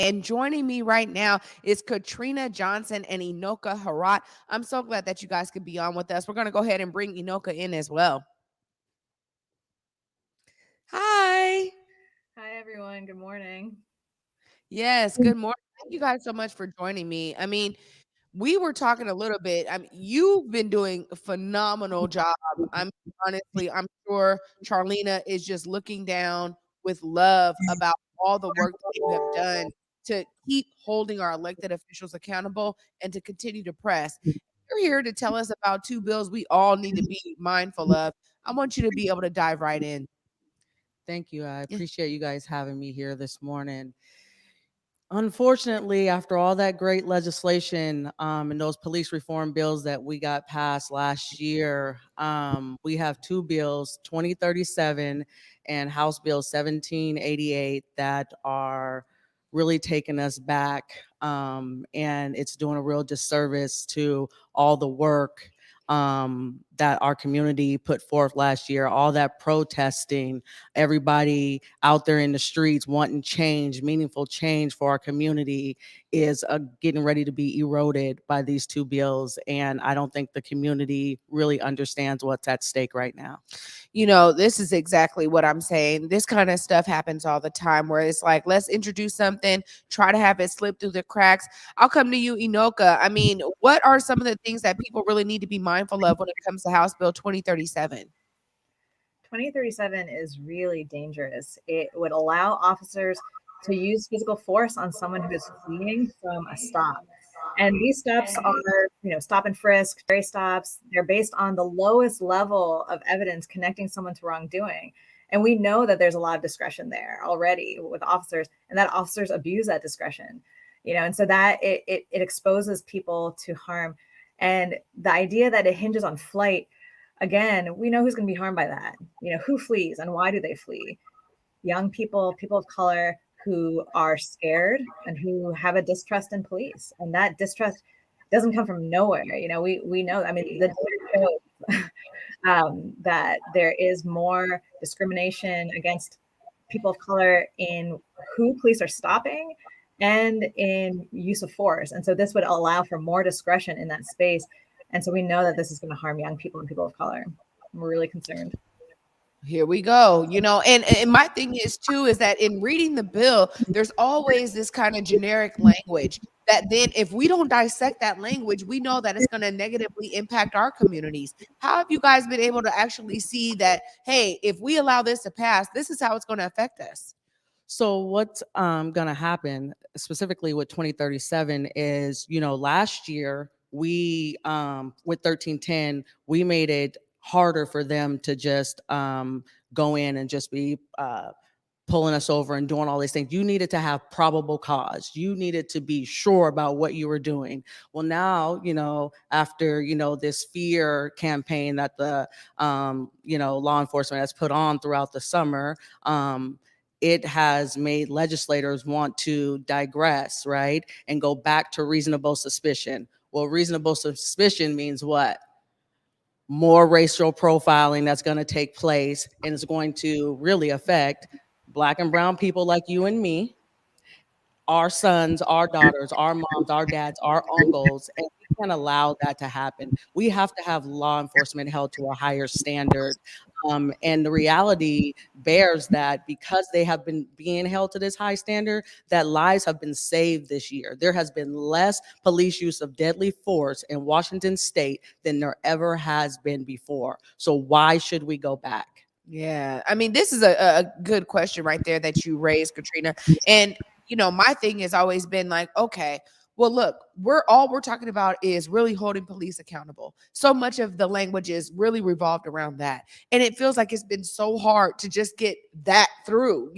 And joining me right now is Katrina Johnson and Enoka Herat. I'm so glad that you guys could be on with us. We're going to go ahead and bring Enoka in as well. Hi. Hi, everyone. Good morning. Yes, good morning. Thank you guys so much for joining me. We were talking a little bit. You've been doing a phenomenal job. I'm sure Charlena is just looking down with love about all the work that you have done to keep holding our elected officials accountable and to continue to press. You're here to tell us about two bills we all need to be mindful of. I want you to be able to dive right in. Thank you. I Yeah. appreciate you guys having me here this morning. Unfortunately, after all that great legislation and those police reform bills that we got passed last year, we have two bills, 2037 and House Bill 1788, that are really taking us back. And it's doing a real disservice to all the work that our community put forth last year, all that protesting, everybody out there in the streets wanting change, meaningful change for our community, is getting ready to be eroded by these two bills. And I don't think the community really understands what's at stake right now. This is exactly what I'm saying. This kind of stuff happens all the time where it's like, let's introduce something, try to have it slip through the cracks. I'll come to you, Enoka. What are some of the things that people really need to be mindful of when it comes to House Bill 2037? 2037 is really dangerous. It would allow officers to use physical force on someone who is fleeing from a stop. And these stops are, stop and frisk, Terry stops. They're based on the lowest level of evidence connecting someone to wrongdoing. And we know that there's a lot of discretion there already with officers, and that officers abuse that discretion, and so that it exposes people to harm. And the idea that it hinges on flight, again, we know who's going to be harmed by that. Who flees and why do they flee? Young people, people of color who are scared and who have a distrust in police. And that distrust doesn't come from nowhere. We know, the data shows that there is more discrimination against people of color in who police are stopping and in use of force. And so this would allow for more discretion in that space. And so we know that this is going to harm young people and people of color. We're really concerned. Here we go. And my thing is too, is that in reading the bill, there's always this kind of generic language that then if we don't dissect that language, we know that it's going to negatively impact our communities. How have you guys been able to actually see that, hey, if we allow this to pass, this is how it's going to affect us? So what's going to happen specifically with 2037 is, last year we, with 1310, we made it harder for them to just go in and just be pulling us over and doing all these things. You needed to have probable cause. You needed to be sure about what you were doing. Well, now, after, this fear campaign that the, law enforcement has put on throughout the summer, it has made legislators want to digress, right? And go back to reasonable suspicion. Well, reasonable suspicion means what? More racial profiling that's going to take place, and it's going to really affect Black and brown people like you and me, our sons, our daughters, our moms, our dads, our uncles, and we can't allow that to happen. We have to have law enforcement held to a higher standard. And the reality bears that because they have been being held to this high standard, that lives have been saved this year. There has been less police use of deadly force in Washington state than there ever has been before. So why should we go back? Yeah. This is a good question right there that you raised, Katrina. And my thing has always been like, okay, well, look, we're talking about is really holding police accountable. So much of the language is really revolved around that. And it feels like it's been so hard to just get that through.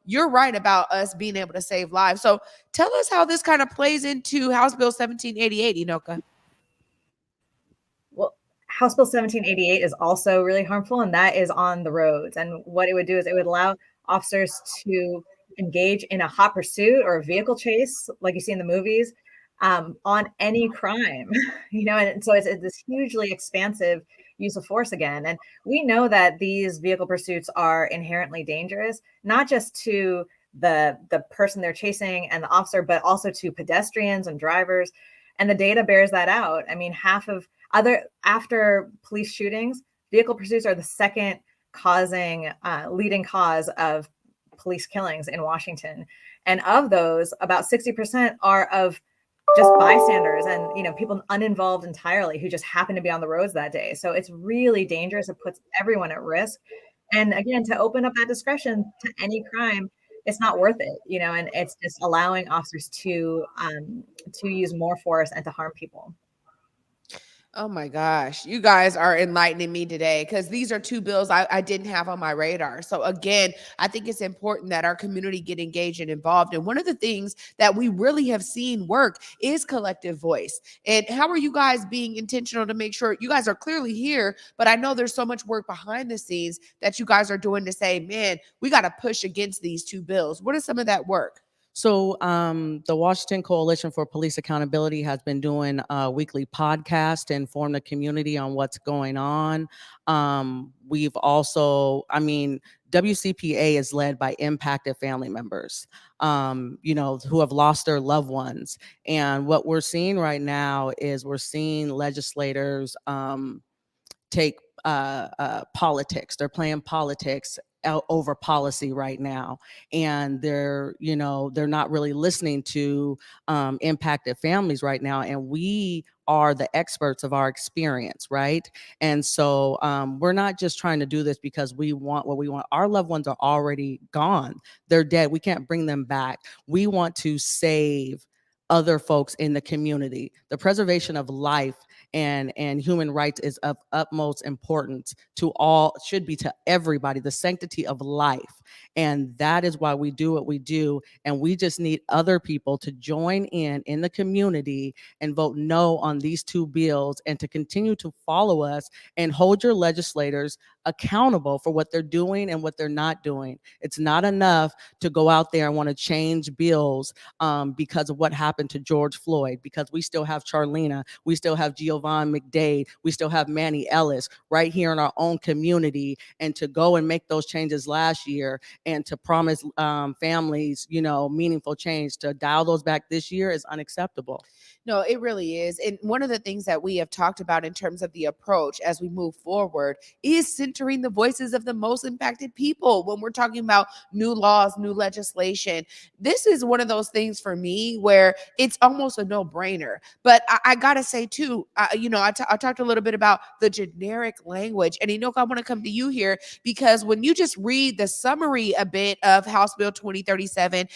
You're right about us being able to save lives. So tell us how this kind of plays into House Bill 1788, Enoka. Well, House Bill 1788 is also really harmful, and that is on the roads. And what it would do is it would allow officers to engage in a hot pursuit or a vehicle chase, like you see in the movies, on any crime, and so it's this hugely expansive use of force again. And we know that these vehicle pursuits are inherently dangerous, not just to the person they're chasing and the officer, but also to pedestrians and drivers. And the data bears that out. I mean, after police shootings, vehicle pursuits are the second leading cause of police killings in Washington. And of those, about 60% are of just bystanders and, people uninvolved entirely who just happen to be on the roads that day. So it's really dangerous. It puts everyone at risk. And again, to open up that discretion to any crime, it's not worth it, and it's just allowing officers to use more force and to harm people. Oh my gosh, you guys are enlightening me today because these are two bills I didn't have on my radar. So, again, I think it's important that our community get engaged and involved. And one of the things that we really have seen work is collective voice. And how are you guys being intentional to make sure you guys are clearly here? But I know there's so much work behind the scenes that you guys are doing to say, man, we got to push against these two bills. What is some of that work? So the Washington Coalition for Police Accountability has been doing a weekly podcast to inform the community on what's going on. We've also, WCPA is led by impacted family members, who have lost their loved ones. And what we're seeing right now is we're seeing legislators take politics. They're playing politics over policy right now, and they're not really listening to impacted families right now. And we are the experts of our experience, right? And so we're not just trying to do this because we want what we want. Our loved ones are already gone. They're dead. We can't bring them back. We want to save other folks in the community. The preservation of life and human rights is of utmost importance to all, should be to everybody, the sanctity of life. And that is why we do what we do. And we just need other people to join in the community and vote no on these two bills, and to continue to follow us and hold your legislators accountable for what they're doing and what they're not doing. It's not enough to go out there and want to change bills because of what happened to George Floyd, because we still have Charlena, we still have Giovanni McDade, we still have Manny Ellis right here in our own community. And to go and make those changes last year and to promise families, meaningful change, to dial those back this year is unacceptable. No, it really is. And one of the things that we have talked about in terms of the approach as we move forward is centering the voices of the most impacted people when we're talking about new laws, new legislation. This is one of those things for me where it's almost a no-brainer. But I got to say, too, I talked a little bit about the generic language. And Enoka, I want to come to you here because when you just read the summary a bit of House Bill 2037,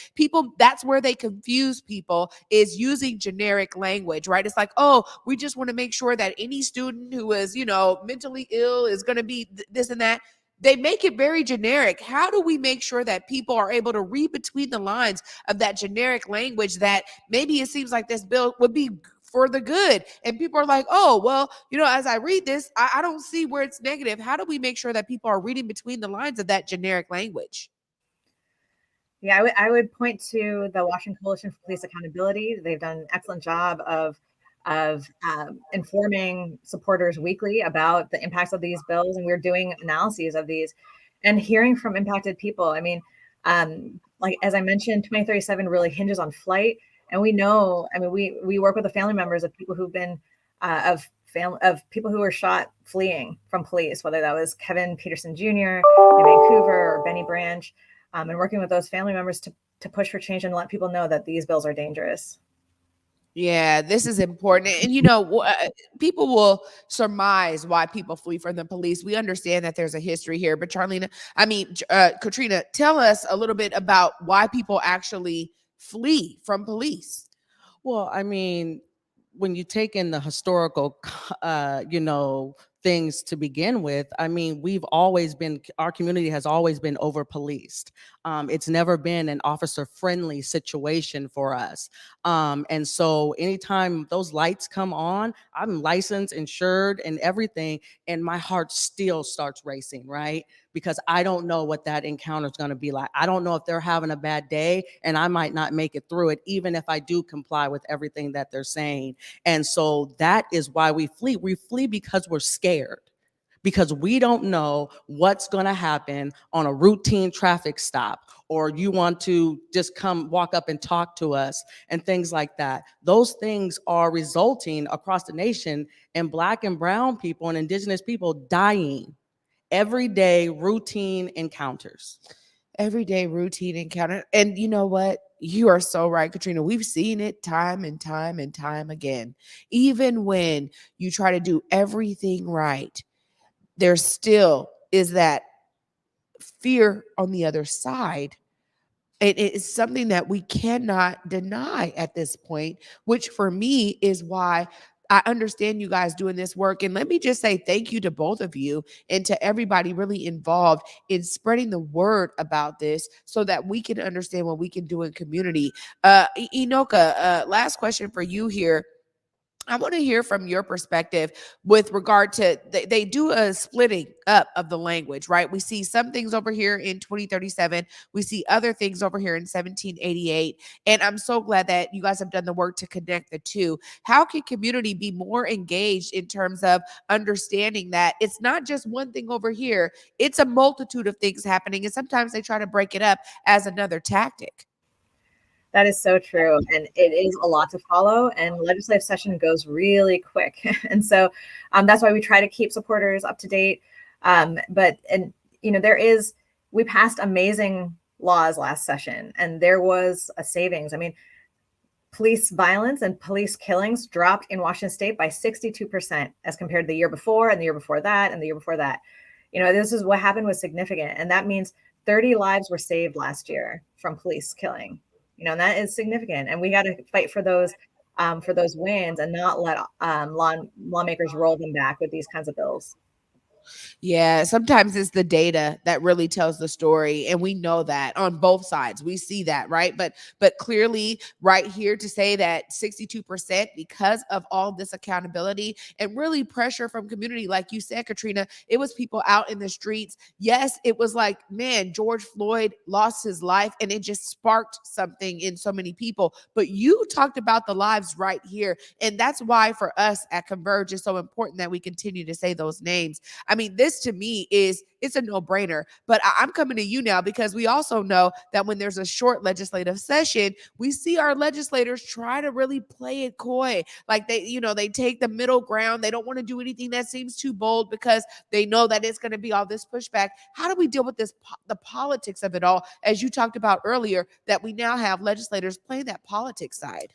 that's where they confuse people, is using generic language, right? It's like, oh, we just want to make sure that any student who is, mentally ill is going to be this and that. They make it very generic. How do we make sure that people are able to read between the lines of that generic language that maybe it seems like this bill would be for the good? And people are like, oh, well, as I read this, I don't see where it's negative. How do we make sure that people are reading between the lines of that generic language? Yeah, I would point to the Washington Coalition for Police Accountability. They've done an excellent job of informing supporters weekly about the impacts of these bills, and we're doing analyses of these and hearing from impacted people. I mean, like as I mentioned, 2037 really hinges on flight, and we know. I mean, we work with the family members of people who've been of people who were shot fleeing from police, whether that was Kevin Peterson Jr. in Vancouver or Benny Branch. And working with those family members to push for change and let people know that these bills are dangerous. Yeah, this is important. And, people will surmise why people flee from the police. We understand that there's a history here. But Katrina, tell us a little bit about why people actually flee from police. Well, when you take in the historical, things to begin with, our community has always been over policed. It's never been an officer friendly situation for us. And so anytime those lights come on, I'm licensed, insured, and everything, and my heart still starts racing, right? Because I don't know what that encounter is going to be like. I don't know if they're having a bad day and I might not make it through it, even if I do comply with everything that they're saying. And so that is why we flee. We flee because we're scared. because we don't know what's going to happen on a routine traffic stop, or you want to just come walk up and talk to us and things like that. Those things are resulting across the nation in Black and brown people and indigenous people dying. Everyday routine encounters. Everyday routine encounter. And you know what? You are so right, Katrina. We've seen it time and time and time again. Even when you try to do everything right, there still is that fear on the other side. It is something that we cannot deny at this point, which for me is why I understand you guys doing this work. And let me just say thank you to both of you and to everybody really involved in spreading the word about this so that we can understand what we can do in community. Enoka, last question for you here. I want to hear from your perspective with regard to they do a splitting up of the language, right? We see some things over here in 2037, we see other things over here in 1788, and I'm so glad that you guys have done the work to connect the two. How can community be more engaged in terms of understanding that it's not just one thing over here, it's a multitude of things happening, and sometimes they try to break it up as another tactic. That is so true. And it is a lot to follow, and legislative session goes really quick. And so that's why we try to keep supporters up to date. We passed amazing laws last session, and there was a savings. I mean, police violence and police killings dropped in Washington state by 62% as compared to the year before and the year before that and the year before that. This is what happened was significant. And that means 30 lives were saved last year from police killing. And that is significant. And we got to fight for those wins and not let lawmakers roll them back with these kinds of bills. Yeah, sometimes it's the data that really tells the story, and we know that on both sides. We see that, right? But clearly right here to say that 62% because of all this accountability and really pressure from community, like you said, Katrina, it was people out in the streets. Yes, it was like, man, George Floyd lost his life and it just sparked something in so many people. But you talked about the lives right here, and that's why for us at Converge it's so important that we continue to say those names. I mean, this to me it's a no-brainer, but I'm coming to you now because we also know that when there's a short legislative session, we see our legislators try to really play it coy. Like they take the middle ground. They don't want to do anything that seems too bold because they know that it's going to be all this pushback. How do we deal with this, the politics of it all, as you talked about earlier, that we now have legislators playing that politics side?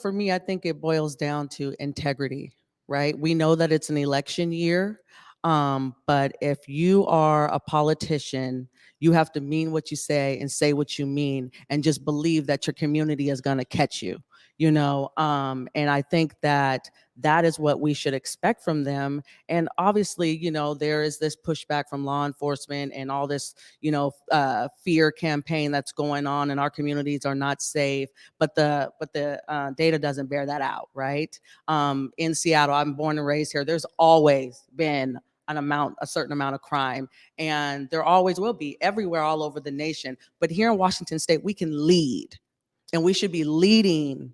For me, I think it boils down to integrity, right? We know that it's an election year, but if you are a politician, you have to mean what you say what you mean, and just believe that your community is going to catch you. And I think that is what we should expect from them. And obviously, there is this pushback from law enforcement and all this, fear campaign that's going on, and our communities are not safe. But the data doesn't bear that out, right? In Seattle, I'm born and raised here. There's always been a certain amount of crime, and there always will be everywhere all over the nation. But here in Washington state, we can lead, and we should be leading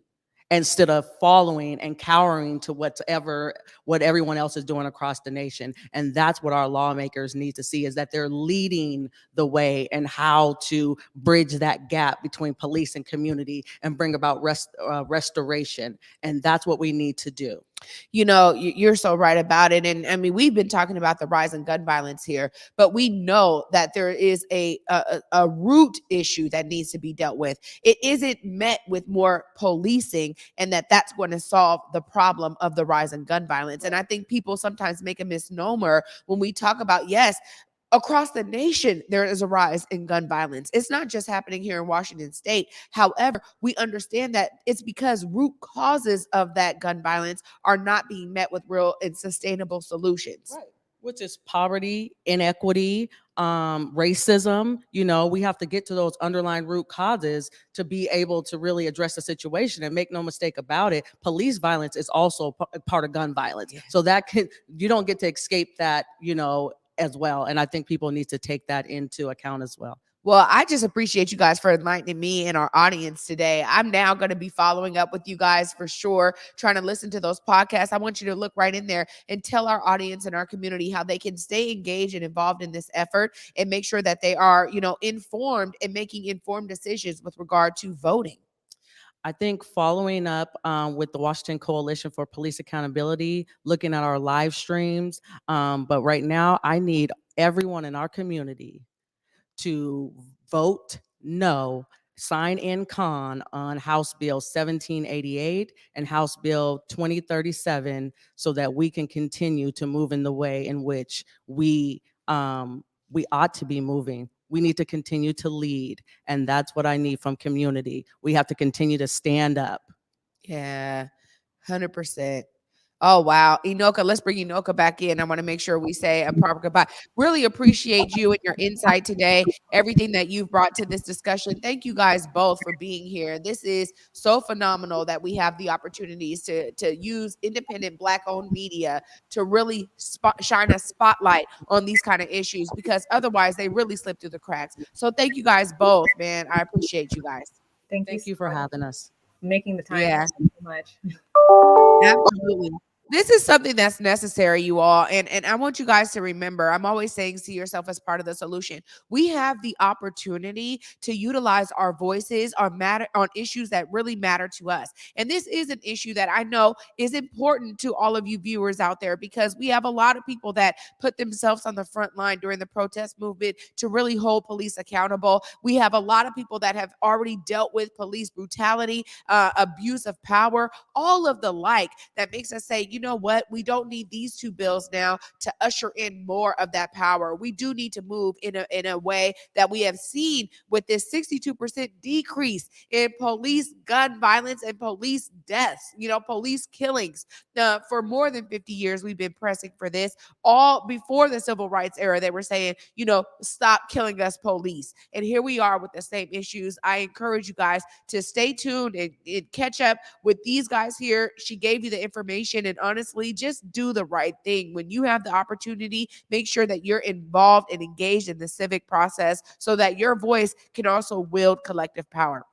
instead of following and cowering to what everyone else is doing across the nation. And that's what our lawmakers need to see, is that they're leading the way and how to bridge that gap between police and community and bring about restoration. And that's what we need to do. You're so right about it. And I mean, we've been talking about the rise in gun violence here, but we know that there is a root issue that needs to be dealt with. It isn't met with more policing, and that's going to solve the problem of the rise in gun violence. And I think people sometimes make a misnomer when we talk about, yes, across the nation, there is a rise in gun violence. It's not just happening here in Washington state. However, we understand that it's because root causes of that gun violence are not being met with real and sustainable solutions. Right. Which is poverty, inequity, racism. We have to get to those underlying root causes to be able to really address the situation. And make no mistake about it, police violence is also part of gun violence. Yeah. So you don't get to escape that, as well. And I think people need to take that into account as well. Well, I just appreciate you guys for enlightening me and our audience today. I'm now going to be following up with you guys for sure, trying to listen to those podcasts. I want you to look right in there and tell our audience and our community how they can stay engaged and involved in this effort and make sure that they are, informed and making informed decisions with regard to voting. I think following up with the Washington Coalition for Police Accountability, looking at our live streams. But right now, I need everyone in our community to vote no, sign in con on House Bill 1788 and House Bill 2037 so that we can continue to move in the way in which we ought to be moving. We need to continue to lead, and that's what I need from community. We have to continue to stand up. Yeah, 100%. Oh, wow. Enoka, let's bring Enoka back in. I want to make sure we say a proper goodbye. Really appreciate you and your insight today, everything that you've brought to this discussion. Thank you guys both for being here. This is so phenomenal that we have the opportunities to use independent Black-owned media to really shine a spotlight on these kind of issues, because otherwise they really slip through the cracks. So thank you guys both, man. I appreciate you guys. Thank Thank you you for so much having us. for making the time. Yeah. Thank you so much. Absolutely. This is something that's necessary, you all. And I want you guys to remember, I'm always saying, see yourself as part of the solution. We have the opportunity to utilize our voices on issues that really matter to us. And this is an issue that I know is important to all of you viewers out there, because we have a lot of people that put themselves on the front line during the protest movement to really hold police accountable. We have a lot of people that have already dealt with police brutality, abuse of power, all of the like, that makes us say, you know what, we don't need these two bills now to usher in more of that power. We do need to move in a way that we have seen with this 62% decrease in police gun violence and police deaths, police killings. For more than 50 years, we've been pressing for this. All before the civil rights era, they were saying, stop killing us, police. And here we are with the same issues. I encourage you guys to stay tuned and catch up with these guys here. She gave you the information, and honestly, just do the right thing. When you have the opportunity, make sure that you're involved and engaged in the civic process so that your voice can also wield collective power.